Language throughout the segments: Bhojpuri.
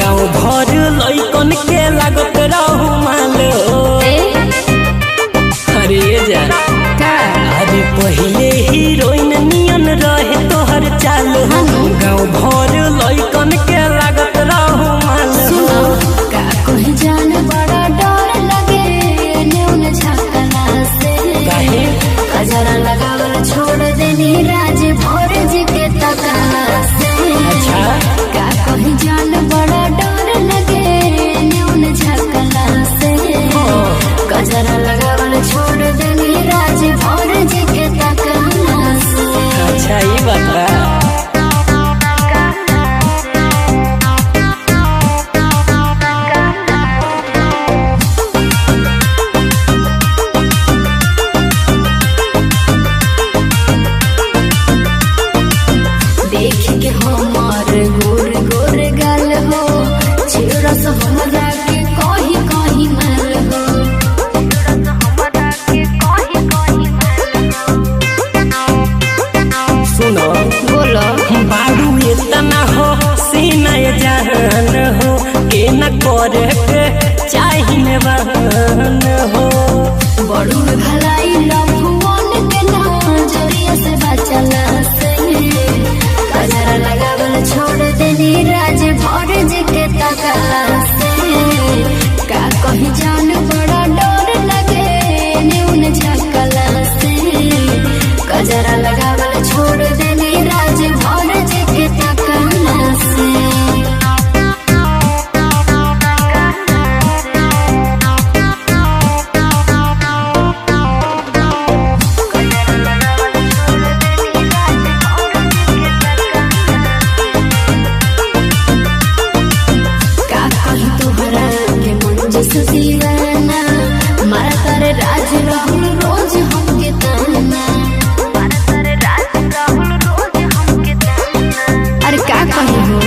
गाँव भर लइकन के लागत रहू मालो। अरे जा अरे पहिले हीरोइन नियन रहे तोहर चालो। गाँव भर लइकन के लागत रहू मालो। का कोई जान बड़ा डर लगे नेउन झकला से। काहे गजरा लगावल छोड़ देनी राज भर जी के तकला से। अच्छा का कोई जान बड़ा डर लगे नेउन झकला से। गजरा लगावल छोड़ देनी राज भर जी के तकला से। अच्छा ये बात बा। देख के हमार गोर गोर गाल हो चिरस हमरा के कही कही माल हो। सुनो बोलो बारू इतना हो सीना जहान हो के न करे के चाहिए बहन हो। बड़ू भलाई लफुवन के नजरिया से बचला से। गजरा लगावल छोड़ देनी राज भर जी के तकला से। का कही जान बड़ा डर लगे नेउन झकला से। गजरा लगावल छोड़ देनी राज भर जी के तकला से। का कही तोहरा के मन जैसे दीवाना मारा तारे राज राहुल रोज हमके ताना। अरे का कही हो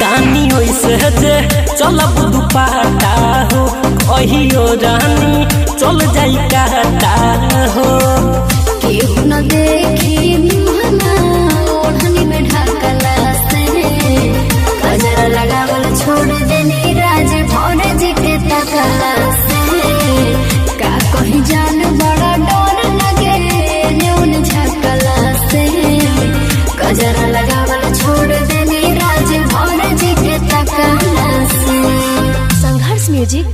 तानी होइसे जे चलब दुपाटा हो कहियो रानी चल जाई काटा हो। केहू न देखी मुहना ओढ़नी में ढकला से। गजरा लगावल छोड़ देनी राज भर जी के तकला से। का कही जान बड़ा डर लगे नेउन झकला से। गजरा लगावल छोड़ देनी राज भर जी के तकला से। संघर्ष म्यूजिक।